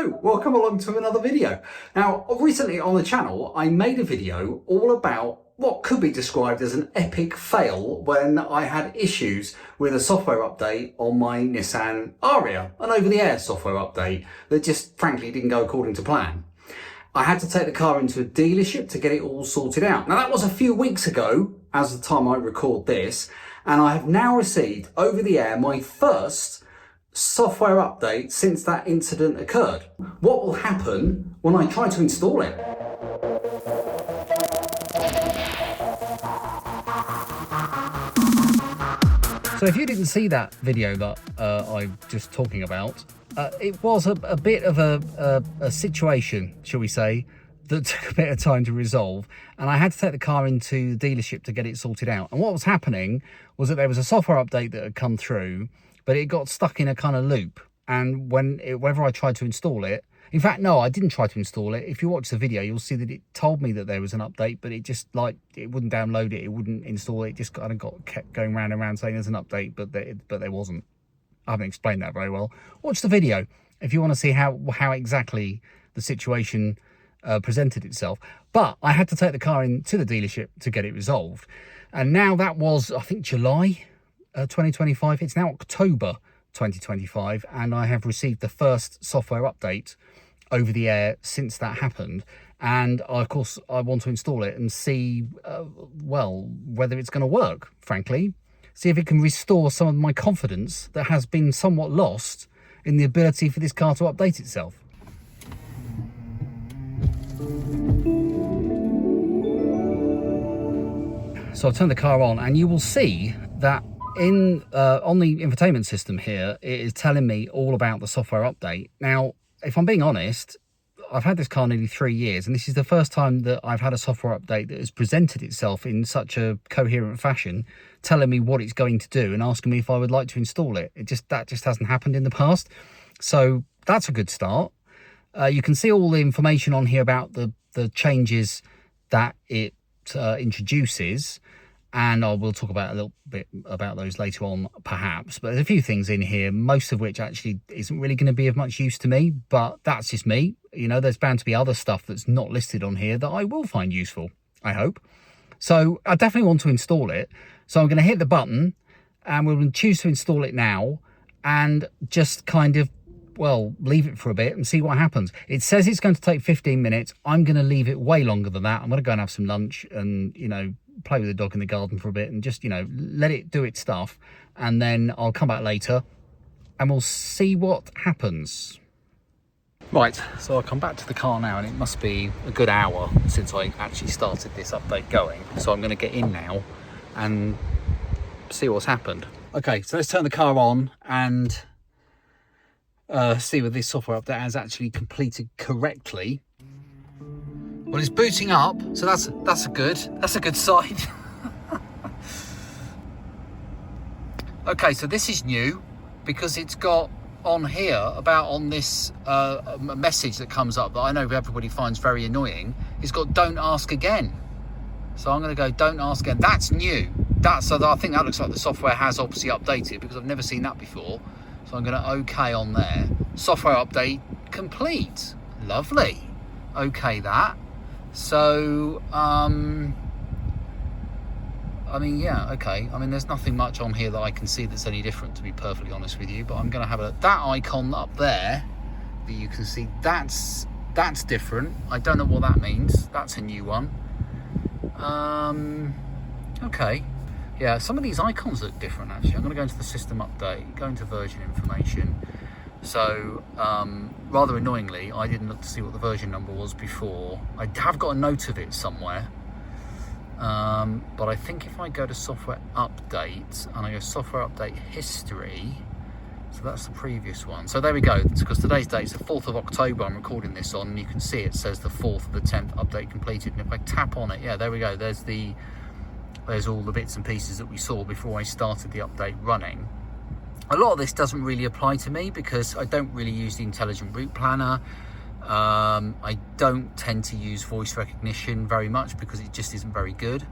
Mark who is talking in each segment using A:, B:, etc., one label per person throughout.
A: Hello, welcome along to another video. Now, recently on the channel, I made a video all about what could be described as an epic fail when I had issues with a software update on my Nissan Ariya, an over-the-air software update that just frankly didn't go according to plan. I had to take the car into a dealership to get it all sorted out. Now that was a few weeks ago, as the time I record this, and I have now received over the air my first software update since that incident occurred. What will happen when I try to install it? So if you didn't see that video that I'm just talking about, it was a bit of a situation, shall we say, that took a bit of time to resolve, and I had to take the car into the dealership to get it sorted out. And what was happening was that there was a software update that had come through, but it got stuck in a kind of loop, and whenever I tried to install it, in fact no, I didn't try to install it. If you watch the video, you'll see that it told me that there was an update, but it just it wouldn't download it, it wouldn't install it. It just kind of kept going round and round saying there's an update, but there wasn't. I haven't explained that very well. Watch the video if you want to see how exactly the situation presented itself. But I had to take the car into the dealership to get it resolved, and now that was, I think, July 2025. It's now October 2025, and I have received the first software update over the air since that happened. And of course I want to install it and see well, whether it's going to work, frankly. See if it can restore some of my confidence that has been somewhat lost in the ability for this car to update itself. So I've turned the car on, and you will see that on the infotainment system here, it is telling me all about the software update. Now, if I'm being honest, I've had this car nearly 3 years, and this is the first time that I've had a software update that has presented itself in such a coherent fashion, telling me what it's going to do and asking me if I would like to install it. That just hasn't happened in the past. So that's a good start. You can see all the information on here about the changes that it introduces, and I will talk about a little bit about those later on perhaps. But there's a few things in here, most of which actually isn't really going to be of much use to me, but that's just me. You know, there's bound to be other stuff that's not listed on here that I will find useful, I hope. So I definitely want to install it. So I'm going to hit the button, and we're going to choose to install it now, and just kind of, well, leave it for a bit and see what happens. It says it's going to take 15 minutes. I'm going to leave it way longer than that. I'm going to go and have some lunch and, you know, play with the dog in the garden for a bit and just, you know, let it do its stuff. And then I'll come back later and we'll see what happens. Right, so I'll come back to the car now, and it must be a good hour since I actually started this update going. So I'm going to get in now and see what's happened. Okay, so let's turn the car on and see whether this software update has actually completed correctly. Well, it's booting up, so that's a good sign. Okay, so this is new because it's got on here on this message that comes up that I know everybody finds very annoying. It's got "Don't ask again." So I'm going to go "Don't ask again." That's new. I think that looks like the software has obviously updated, because I've never seen that before. So I'm going to OK on there. Software update complete. Lovely. OK that. So, I mean, yeah, okay. I mean, there's nothing much on here that I can see that's any different, to be perfectly honest with you. But I'm going to have that icon up there that you can see. That's different. I don't know what that means. That's a new one. Okay. Yeah, some of these icons look different, actually. I'm going to go into the system update, go into version information. So, rather annoyingly, I didn't look to see what the version number was before. I have got a note of it somewhere. But I think if I go to software update and I go software update history, so that's the previous one. So there we go, because today's date is the 4th of October I'm recording this on, and you can see it says the 4th of the 10th update completed. And if I tap on it, yeah, there we go. There's all the bits and pieces that we saw before I started the update running. A lot of this doesn't really apply to me because I don't really use the intelligent route planner. I don't tend to use voice recognition very much because it just isn't very good.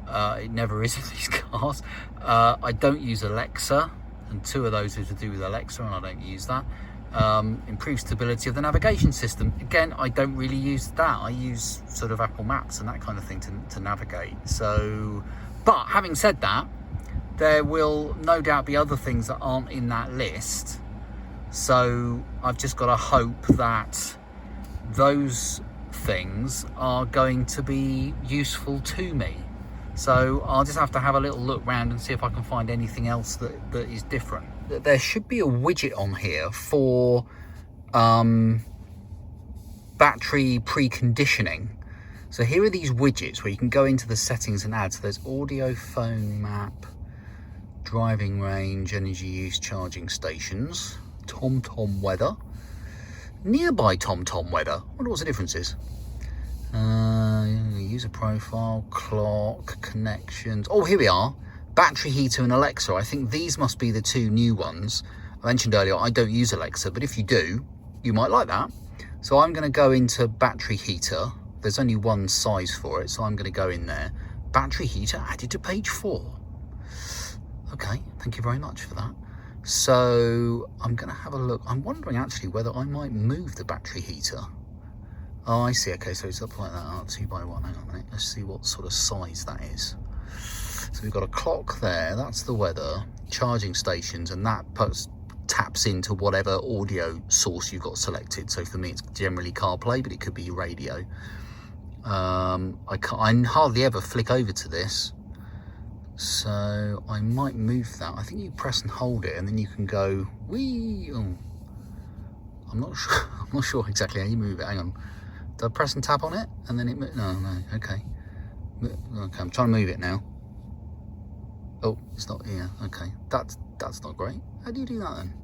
A: It never is in these cars. I don't use Alexa, and 2 of those are to do with Alexa, and I don't use that. Improve stability of the navigation system. Again, I don't really use that. I use sort of Apple Maps and that kind of thing to navigate. So, but having said that, there will no doubt be other things that aren't in that list. So I've just got to hope that those things are going to be useful to me. So I'll just have to have a little look around and see if I can find anything else that is different. There should be a widget on here for battery preconditioning. So here are these widgets where you can go into the settings and add. So there's audio, phone, map, driving range, energy use, charging stations, TomTom weather, nearby TomTom weather. I wonder what the difference is. User profile, clock, connections. Oh, here we are. Battery heater and Alexa. I think these must be the two new ones. I mentioned earlier I don't use Alexa, but if you do, you might like that. So I'm going to go into battery heater. There's only one size for it, so I'm going to go in there. Battery heater added to page 4. Okay, thank you very much for that. So I'm going to have a look. I'm wondering actually whether I might move the battery heater. Oh, I see. Okay, so it's up like that. Oh, 2 by 1. Hang on a minute. Let's see what sort of size that is. So we've got a clock there. That's the weather. Charging stations, and that taps into whatever audio source you've got selected. So for me, it's generally CarPlay, but it could be your radio. I hardly ever flick over to this, so I might move that. I think you press and hold it, and then you can go wee. Oh, I'm not sure. I'm not sure exactly how you move it. Hang on. Do I press and tap on it, and then it? No. Okay. Okay. I'm trying to move it now. Oh, it's not here. Okay. That's not great. How do you do that then?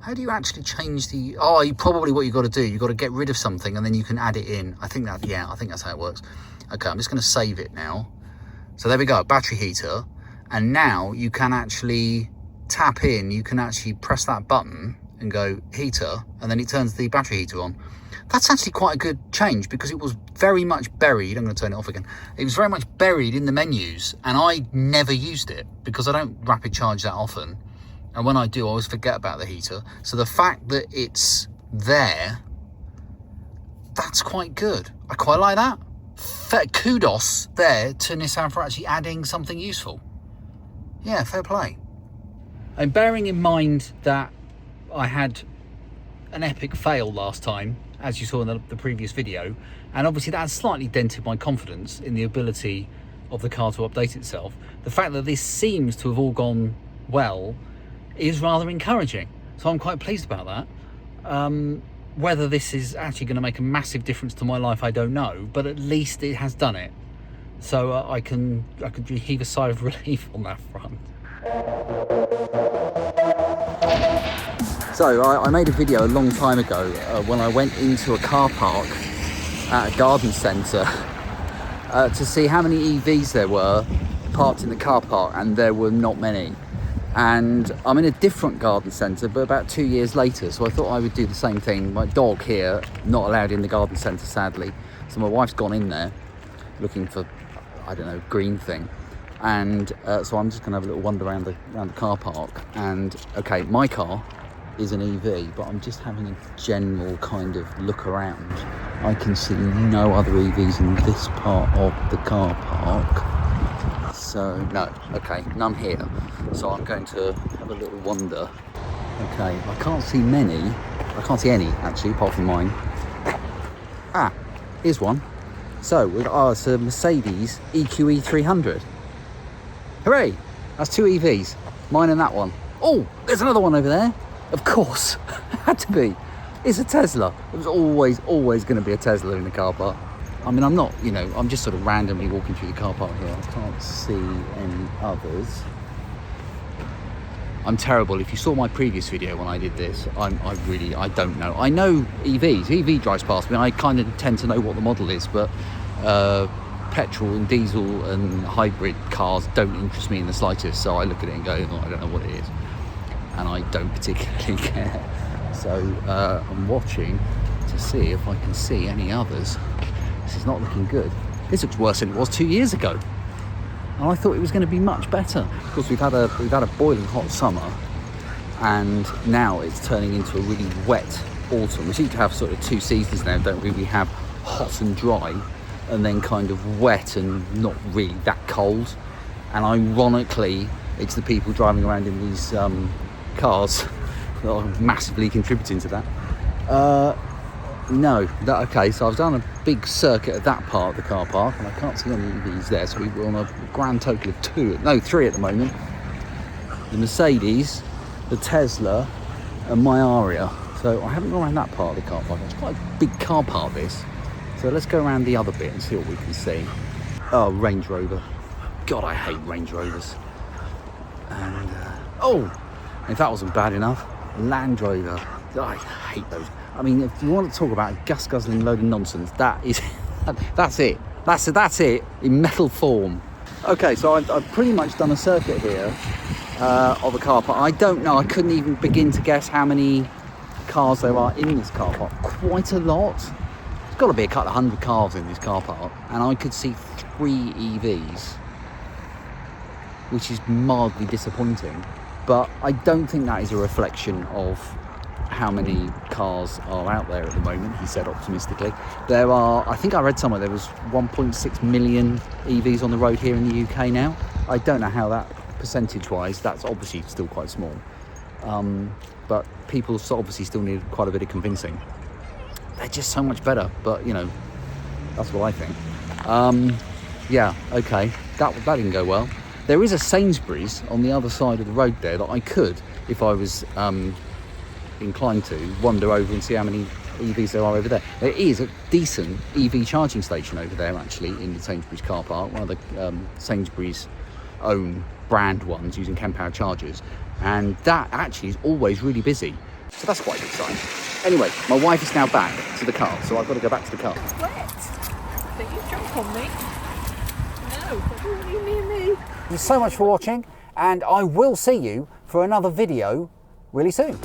A: How do you actually change the... Oh, what you've got to do, you've got to get rid of something and then you can add it in. I think that's how it works. Okay, I'm just going to save it now. So there we go, battery heater. And now you can actually tap in, you can actually press that button and go heater, and then it turns the battery heater on. That's actually quite a good change because it was very much buried. I'm going to turn it off again. It was very much buried in the menus, and I never used it because I don't rapid charge that often. And when I do, I always forget about the heater. So the fact that it's there, that's quite good. I quite like that. Kudos there to Nissan for actually adding something useful. Yeah, fair play. And bearing in mind that I had an epic fail last time, as you saw in the previous video, and obviously that has slightly dented my confidence in the ability of the car to update itself, the fact that this seems to have all gone well is rather encouraging. So I'm quite pleased about that. Whether this is actually going to make a massive difference to my life, I don't know, but at least it has done it. So I can heave a sigh of relief on that front. So I made a video a long time ago when I went into a car park at a garden centre to see how many EVs there were parked in the car park, and there were not many. And I'm in a different garden centre, but about 2 years later, so I thought I would do the same thing. My dog here, not allowed in the garden centre, sadly. So my wife's gone in there looking for, I don't know, green thing. And so I'm just going to have a little wander around the car park. And, okay, my car is an EV, but I'm just having a general kind of look around. I can see no other EVs in this part of the car park. So, no, okay, none here. So I'm going to have a little wander. Okay, I can't see many. I can't see any, actually, apart from mine. Ah, here's one. So, it's a Mercedes EQE 300. Hooray! That's 2 EVs. Mine and that one. Oh, there's another one over there. Of course, had to be. It's a Tesla. It was always going to be a Tesla in the car park. I mean, I'm not, I'm just sort of randomly walking through the car park here. I can't see any others. I'm terrible. If you saw my previous video when I did this, I don't know. I know EVs. EV drives past me. I kind of tend to know what the model is, but petrol and diesel and hybrid cars don't interest me in the slightest. So I look at it and go, oh, I don't know what it is. And I don't particularly care. So I'm watching to see if I can see any others. This is not looking good. This looks worse than it was 2 years ago. And I thought it was going to be much better. Of course, we've had a boiling hot summer. and now it's turning into a really wet autumn. We seem to have sort of two seasons now, don't we? We have hot and dry, and then kind of wet and not really that cold. And ironically, it's the people driving around in these cars that are massively contributing to that. Okay, so I've done a big circuit of that part of the car park, and I can't see any EVs there, so we're on a grand total of three at the moment. The Mercedes, the Tesla, and my Ariya. So I haven't gone around that part of the car park. It's quite a big car park, this. So let's go around the other bit and see what we can see. Oh, Range Rover. God, I hate Range Rovers. And, if that wasn't bad enough, Land Rover. I hate those. I mean, if you want to talk about a gas-guzzling load of nonsense, that's it. That's it in metal form. Okay, so I've pretty much done a circuit here of a car park. I don't know, I couldn't even begin to guess how many cars there are in this car park. Quite a lot. There's got to be a couple of 100 cars in this car park, and I could see 3 EVs, which is mildly disappointing. But I don't think that is a reflection of how many cars are out there at the moment, he said optimistically. There are, I think I read somewhere, there was 1.6 million EVs on the road here in the UK now. I don't know how that, percentage-wise, that's obviously still quite small. But people obviously still need quite a bit of convincing. They're just so much better, but, you know, that's what I think. Yeah, okay, that didn't go well. There is a Sainsbury's on the other side of the road there that I could, if I was inclined to, wander over and see how many EVs there are over there. There is a decent EV charging station over there, actually, in the Sainsbury's car park, one of the Sainsbury's own brand ones using Kempower chargers, and that actually is always really busy, so that's quite a good sign. Anyway, my wife is now back to the car, so I've got to go back to the car.
B: It's wet. Don't you jump on me. No, don't you near me.
A: Thank you so much for watching, and I will see you for another video really soon.